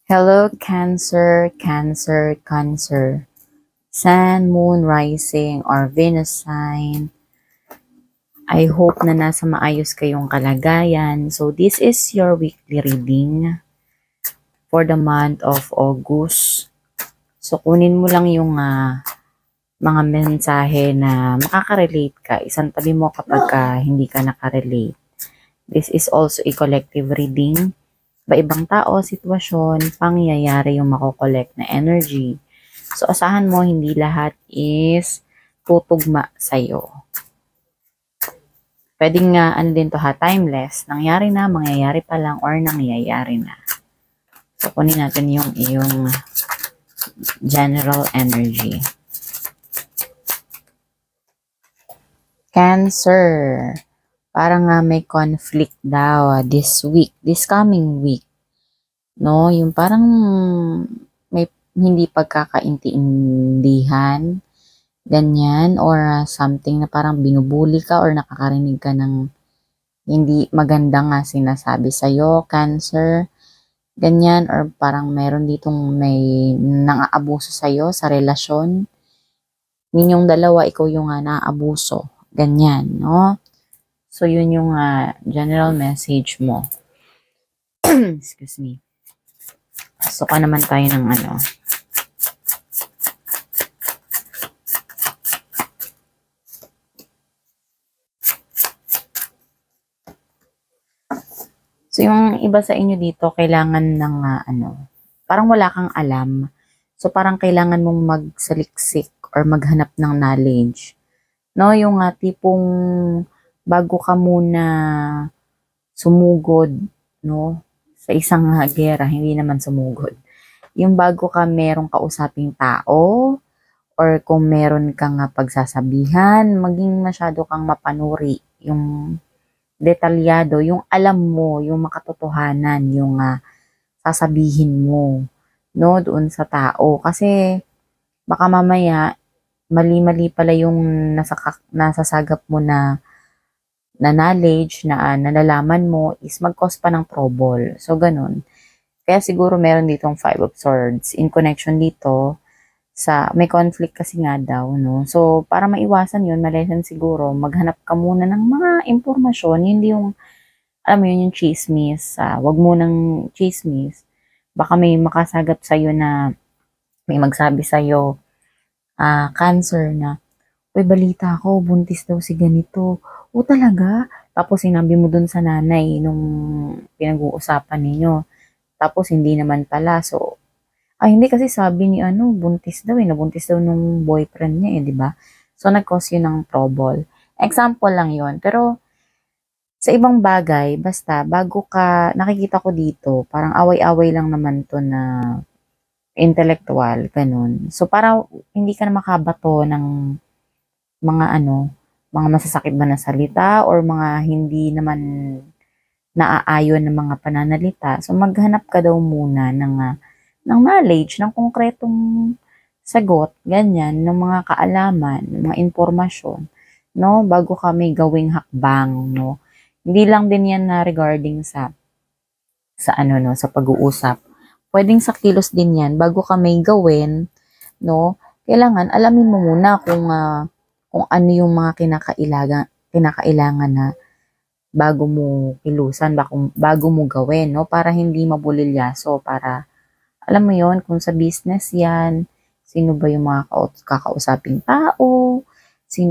Hello, Cancer, Cancer, Cancer. Sun, Moon, Rising, or Venus sign. I hope na nasa maayos kayong kalagayan. So, this is your weekly reading for the month of August. So, kunin mo lang yung mga mensahe na makaka-relate ka. Isang tabi mo kapag hindi ka nakarelate. This is also a collective reading. Iba-ibang tao, sitwasyon, pangyayari yung makokollect na energy. So, asahan mo, hindi lahat is tutugma sa'yo. Pwedeng nga, din to timeless. Nangyari na, mangyayari pa lang, or nangyayari na. So, kunin natin yung iyong general energy. Cancer. Parang may conflict daw this week, this coming week. No, yung parang may hindi pagkakaintindihan, ganyan, or something na parang binubuli ka or nakakarinig ka ng hindi maganda nga sinasabi sa'yo, Cancer, ganyan, or parang meron ditong may nang-aabuso sa'yo sa relasyon. Ninyong dalawa, ikaw yung naaabuso, ganyan, no? So, yun yung general message mo. Excuse me. So, naman tayo ng So, yung iba sa inyo dito, kailangan ng parang wala kang alam. So, parang kailangan mong magsaliksik or maghanap ng knowledge. No, yung tipong bago ka muna sumugod, no, sa isang gera, hindi naman sumugod. Yung bago ka merong kausaping tao, or kung meron kang pagsasabihan, maging masyado kang mapanuri, yung detalyado, yung alam mo, yung makatotohanan, yung sasabihin mo, no, doon sa tao. Kasi baka mamaya, mali-mali pala yung nasasagap mo na knowledge na nalalaman mo is mag-cause pa ng trouble. So, ganun. Kaya siguro meron ditong Five of Swords in connection dito sa may conflict kasi nga daw, no? So, para maiwasan yun, malesen siguro, maghanap ka muna ng mga impormasyon, hindi yung, alam mo yun, yung chismis. Wag mo nang chismis. Baka may makasagap sa'yo na may magsabi sa'yo, Cancer na, uy, balita ko, buntis daw si ganito. O talaga? Tapos sinabi mo dun sa nanay nung pinag-uusapan ninyo. Tapos hindi naman pala. So, hindi kasi sabi ni buntis daw nabuntis daw nung boyfriend niya di ba? So, nag-cause yun ng trouble. Example lang yun. Pero, sa ibang bagay, basta, bago ka, nakikita ko dito, parang away-away lang naman to na intellectual, ganun. So, para hindi ka na makabato ng mga mga masasakit ba na salita or mga hindi naman naaayon ng mga pananalita. So, maghanap ka daw muna ng knowledge, ng konkretong sagot, ganyan, ng mga kaalaman, ng mga impormasyon, no? Bago ka may gawing hakbang, no? Hindi lang din yan na regarding sa sa pag-uusap. Pwedeng sa kilos din yan, bago ka may gawin, no? Kailangan alamin mo muna kung ano yung mga kinakailangan na bago mo kilusan, bago mo gawin, no? Para hindi mabulilyaso, para alam mo yon kung sa business yan, sino ba yung mga kakausaping tao,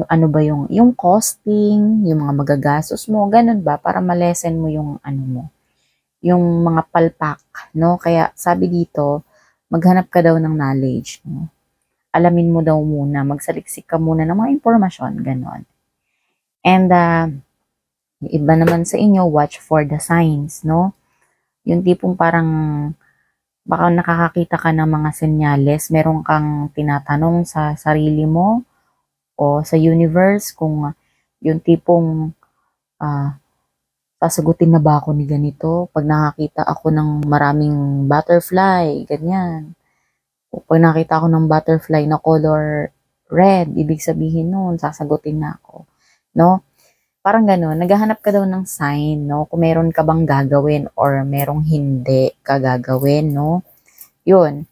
ano ba yung costing, yung mga magagastos mo, ganun ba, para malesen mo yung yung mga palpak, no? Kaya sabi dito, maghanap ka daw ng knowledge, no? Alamin mo daw muna, magsaliksik ka muna ng mga impormasyon, ganon. And, yung iba naman sa inyo, watch for the signs, no? Yung tipong parang, baka nakakakita ka ng mga senyales, meron kang tinatanong sa sarili mo, o sa universe, kung yung tipong, sasagutin na ba ako ni ganito? Pag nakakita ako ng maraming butterfly, ganyan. O pag nakita ako ng butterfly na color red, ibig sabihin nun, sasagutin na ako. No? Parang gano'n, naghahanap ka daw ng sign, no? Kung meron ka bang gagawin or merong hindi ka gagawin, no? Yun.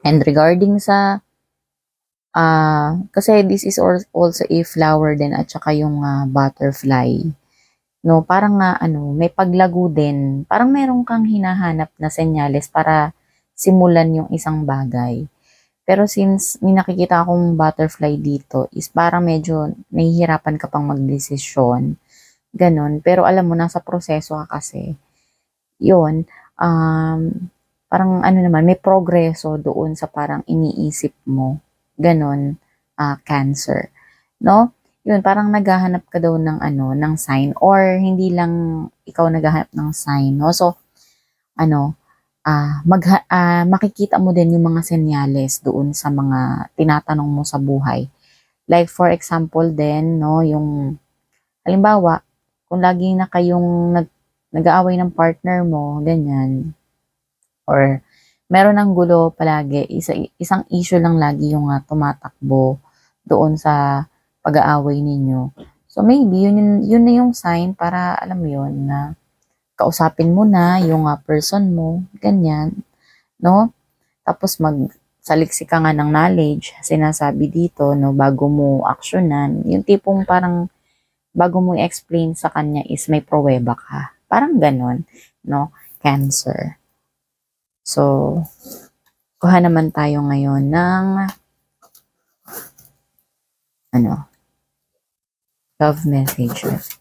And regarding sa, kasi this is also a flower din at saka yung butterfly. No, parang may paglago din. Parang meron kang hinahanap na senyales para simulan yung isang bagay. Pero since may nakikita akong butterfly dito, is parang medyo nahihirapan ka pang magdesisyon. Ganon. Pero alam mo, nasa proseso ka kasi. Yun. Parang naman, may progreso doon sa parang iniisip mo. Ganon. Cancer. No? Yun, parang naghahanap ka daw ng ng sign, or hindi lang ikaw naghahanap ng sign, no? So, makikita mo din yung mga senyales doon sa mga tinatanong mo sa buhay. Like for example din, no, yung halimbawa, kung lagi na kayong nag-aaway ng partner mo, ganyan, or meron ng gulo palagi, isang issue lang lagi yung tumatakbo doon sa pag-aaway ninyo. So maybe yun na yung sign para alam mo yun na kausapin mo na yung person mo, ganyan, no? Tapos magsaliksik ka nga ng knowledge, sinasabi dito, no, bago mo aksyonan, yung tipong parang bago mo i-explain sa kanya is may pruweba ka. Parang ganon, no? Cancer. So, kuha naman tayo ngayon ng love messages.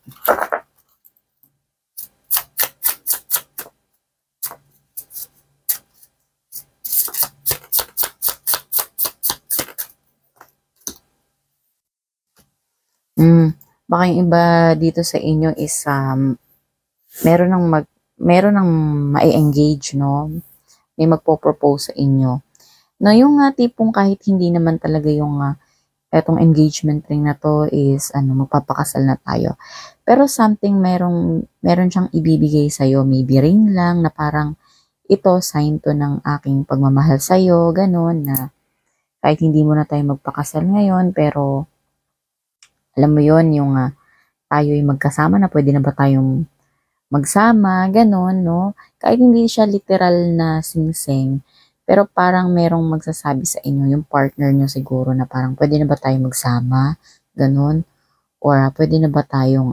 Baka yung iba dito sa inyo is meron ng ma-engage, no? May magpo-propose sa inyo. No, yung tipong kahit hindi naman talaga yung etong engagement ring na to is magpapakasal na tayo. Pero something meron siyang ibibigay sa iyo, maybe ring lang na parang ito sign to ng aking pagmamahal sa iyo, ganun na kahit hindi mo na tayo magpakasal ngayon, pero alam mo yon yung tayo ay magkasama na, pwede na ba tayong magsama, ganun, no? Kahit hindi siya literal na sing-sing, pero parang merong magsasabi sa inyo, yung partner nyo siguro na parang pwede na ba tayong magsama, ganun, or pwede na ba tayong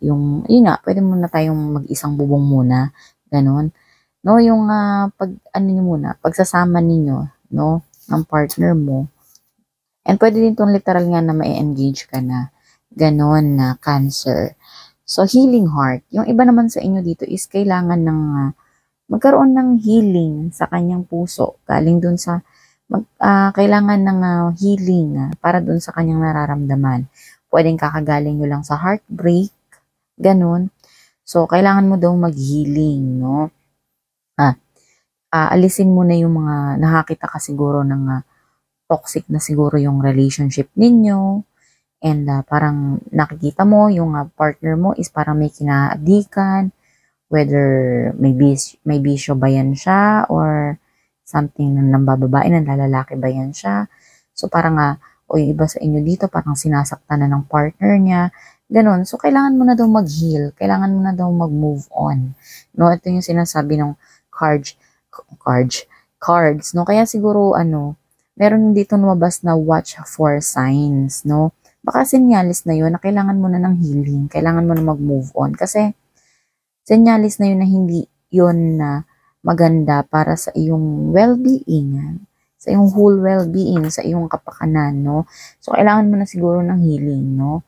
yun nga, pwede muna tayong mag-isang bubong muna, ganun. No, yung nyo muna, pagsasama ninyo, no, ng partner mo. And pwede din itong literal nga na ma-engage ka na. Ganon na Cancer. So, healing heart. Yung iba naman sa inyo dito is kailangan ng magkaroon ng healing sa kanyang puso. Galing dun sa, kailangan ng healing para dun sa kanyang nararamdaman. Pwedeng kakagaling nyo lang sa heartbreak. Ganon. So, kailangan mo daw mag-healing, no? Alisin mo na yung mga nakakita ka siguro ng toxic na siguro yung relationship ninyo, and parang nakikita mo yung partner mo is parang may kinaadikan, whether may bisyo ba yan siya or something ng bababae, ng lalaki ba yan siya. So parang o yung iba sa inyo dito parang sinasaktan na ng partner niya, ganun. So kailangan mo na daw mag-heal, kailangan mo na daw mag-move on, no? Ito yung sinasabi ng cards, no? Kaya siguro meron dito lumabas na watch for signs, no? Baka senyalis na yun na kailangan mo na ng healing, kailangan mo na mag-move on. Kasi senyalis na yun na hindi yun na maganda para sa iyong well-being, sa iyong whole well-being, sa iyong kapakanan, no? So, kailangan mo na siguro ng healing, no?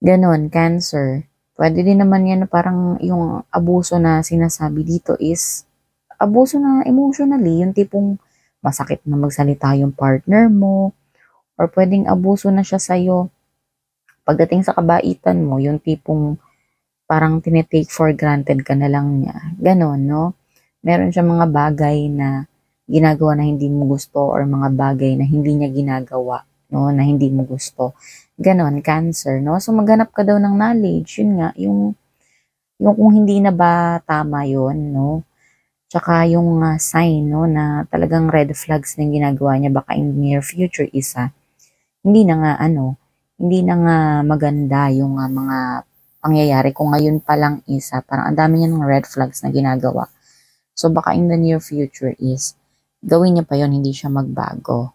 Ganon, Cancer. Pwede din naman yan na parang yung abuso na sinasabi dito is abuso na emotionally, yung tipong masakit na magsalita yung partner mo, or pwedeng abuso na siya sa'yo pagdating sa kabaitan mo, yung tipong parang tinitake for granted ka na lang niya. Ganon, no? Meron siya mga bagay na ginagawa na hindi mo gusto, or mga bagay na hindi niya ginagawa, no? Na hindi mo gusto. Ganon, Cancer, no? So, maghanap ka daw ng knowledge. Yun nga, yung kung hindi na ba tama yun, no? Tsaka yung sign, no, na talagang red flags na ginagawa niya baka in near future is hindi na nga hindi na nga maganda yung mga pangyayari kung ngayon pa lang is parang ang dami niya ng red flags na ginagawa. So, baka in the near future is, gawin niya pa yon, hindi siya magbago.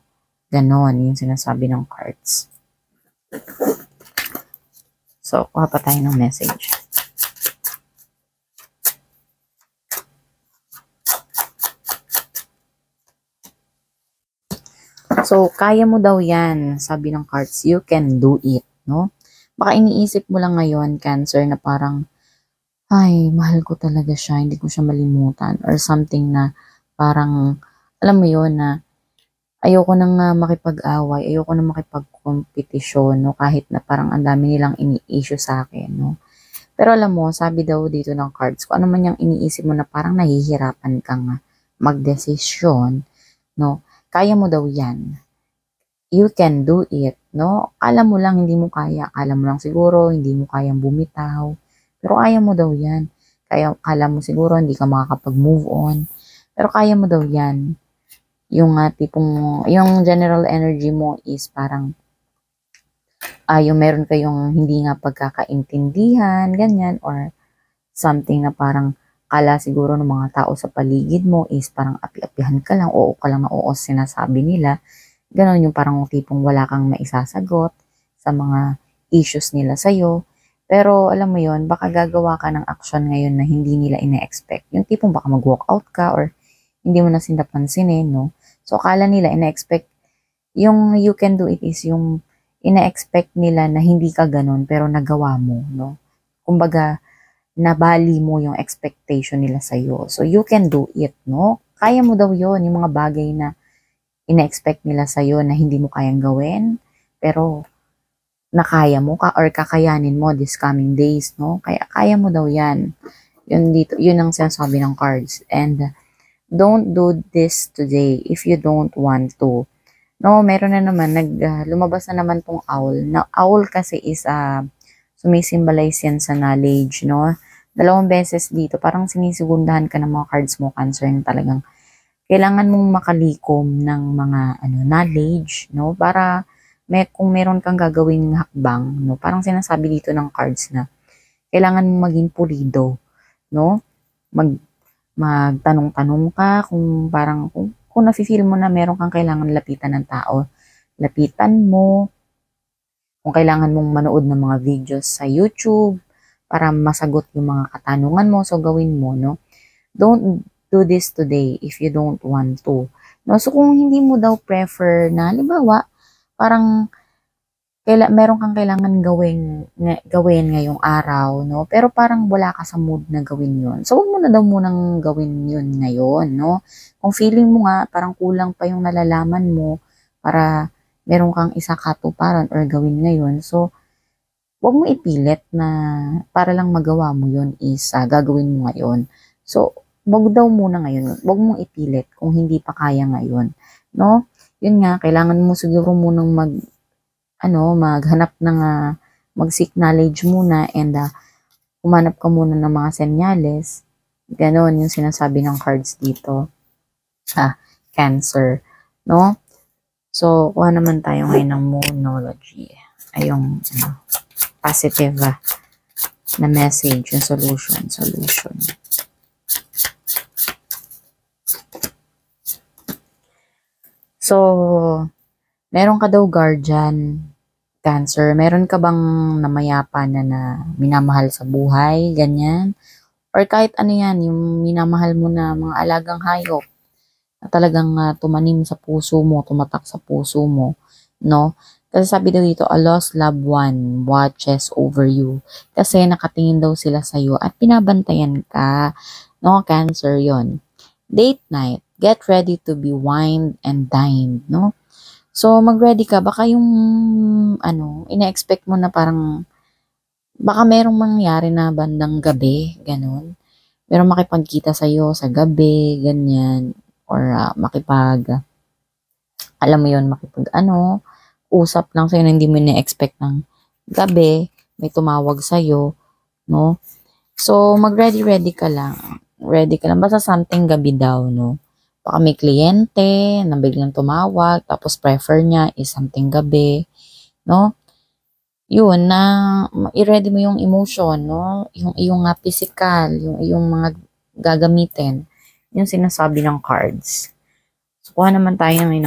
Ganon, yung sinasabi ng cards. So, kuha pa tayo ng message. So, kaya mo daw yan, sabi ng cards, you can do it, no? Baka iniisip mo lang ngayon, Cancer, na parang, ay, mahal ko talaga siya, hindi ko siya malimutan, or something na parang, alam mo yon na, ayoko nang makipag-away, ayoko nang makipag-kompetisyon, no? Kahit na parang ang dami nilang ini-issue sa akin, no? Pero alam mo, sabi daw dito ng cards, kung ano man yung iniisip mo na parang nahihirapan kang magdesisyon, no? Kaya mo daw yan. You can do it, no? Akala mo lang hindi mo kaya. Akala mo lang siguro hindi mo kayang bumitaw. Pero kaya mo daw yan. Kaya, akala mo siguro hindi ka makakapag-move on. Pero kaya mo daw yan. Yung tipong, yung general energy mo is parang, yung meron kayong hindi nga pagkakaintindihan, ganyan, or something na parang kala siguro ng mga tao sa paligid mo is parang api-apihan ka lang, oo ka lang na oo sinasabi nila. Ganon yung parang tipong wala kang maisasagot sa mga issues nila sa'yo. Pero alam mo yon, baka gagawa ka ng action ngayon na hindi nila ina-expect. Yung tipong baka mag-walk out ka or hindi mo na sila pansinin, no? So akala nila ina-expect, yung you can do it is yung ina-expect nila na hindi ka ganon pero nagawa mo, no? Kumbaga, nabali mo yung expectation nila sa'yo. So you can do it, no? Kaya mo daw yon, yung mga bagay na ina-expect nila sa'yo na hindi mo kayang gawin, pero nakaya mo ka or kakayanin mo this coming days, no? Kaya mo daw yan. Yun dito, yun ang sinasabi ng cards. And don't do this today if you don't want to. No, meron na naman, lumabas na naman tong owl. Na owl kasi is, sumisimbolize yan sa knowledge, no? 2 beses dito, parang sinisigundahan ka ng mga cards mo, Cancer, na talagang kailangan mong makalikom ng mga knowledge, no? Para kung meron kang gagawing hakbang, no? Parang sinasabi dito ng cards na kailangan mong maging pulido, no? Magtanong-tanong ka kung parang kung nafe-feel mo na meron kang kailangan lapitan ng tao, lapitan mo. Kung kailangan mong manood ng mga videos sa YouTube para masagot yung mga katanungan mo, so gawin mo, no? Don't do this today if you don't want to. No? So, kung hindi mo daw prefer na, halimbawa, parang meron kang kailangan gawin ngayong araw, no? Pero parang wala ka sa mood na gawin yun. So, huwag mo na daw munang gawin yun ngayon, no? Kung feeling mo nga, parang kulang pa yung nalalaman mo para meron kang isa katuparan or gawin ngayon. So, huwag mo ipilit na para lang magawa mo yun is gagawin mo ngayon. So, wag daw muna ngayon. Wag mong ipilit kung hindi pa kaya ngayon. No? Yun nga, kailangan mo siguro munang maghanap ng, mag-seek knowledge muna and humanap ka muna ng mga senyales. Ganon yung sinasabi ng cards dito. Cancer. No? So, kuha naman tayo ngayon ng Moonology. Ay, yung positive na message, yung solution. So, meron ka daw guardian, Cancer. Meron ka bang namayapa na minamahal sa buhay, ganyan? Or kahit ano yan, yung minamahal mo na mga alagang hayop na talagang tumanim sa puso mo, tumatak sa puso mo, no? Kasi sabi daw dito, a lost loved one watches over you. Kasi nakatingin daw sila sa'yo at pinabantayan ka, no? Cancer yon. Date night, get ready to be wined and dined, no? So, mag-ready ka. Baka yung, ina-expect mo na parang, baka merong mangyari na bandang gabi, ganun. Pero makipagkita sa'yo sa gabi, ganyan. Or alam mo yun, usap lang sa'yo na hindi mo ina-expect ng gabi, may tumawag sa'yo, no? So, mag-ready ka lang. Ready ka lang. Basta something gabi daw, no? Baka may kliyente na biglang tumawag, tapos prefer niya is something gabi, no? Yun, na i-ready mo yung emotion, no? Yung iyong physical, yung iyong mga gagamitin. yung sinasabi ng cards. So, kuha naman tayo ng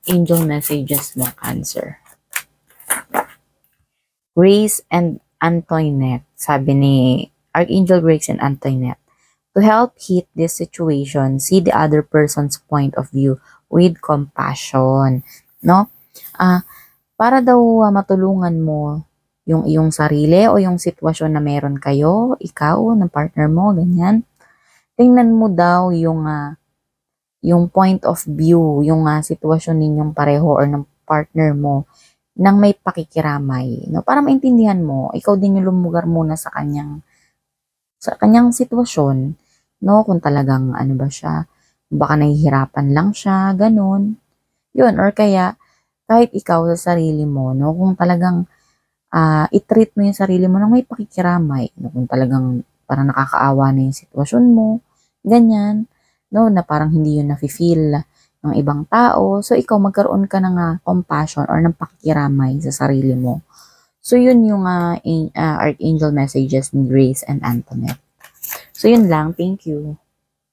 angel messages mo, Cancer. Grace and Antoinette. Sabi ni Archangel Grace and Antoinette. To help hit this situation, see the other person's point of view with compassion. No? Para daw matulungan mo yung iyong sarili o yung sitwasyon na meron kayo, ikaw, ng partner mo, ganyan. Tingnan mo daw yung point of view, yung sitwasyon ninyong pareho or ng partner mo nang may pakikiramay, no? Para maintindihan mo, ikaw din yung lumugar muna sa kanyang sitwasyon, no? Kung talagang ano ba siya, baka nahihirapan lang siya, ganun. Yun, or kaya, kahit ikaw sa sarili mo, no? Kung talagang i-treat mo yung sarili mo nang may pakikiramay, no? Kung talagang parang nakakaawa na yung sitwasyon mo, ganyan, no? Na parang hindi yun nafe-feel ng ibang tao. So, ikaw magkaroon ka ng compassion or ng pakikiramay sa sarili mo. So, yun yung Archangel messages ni Grace and Antoinette. So, yun lang. Thank you.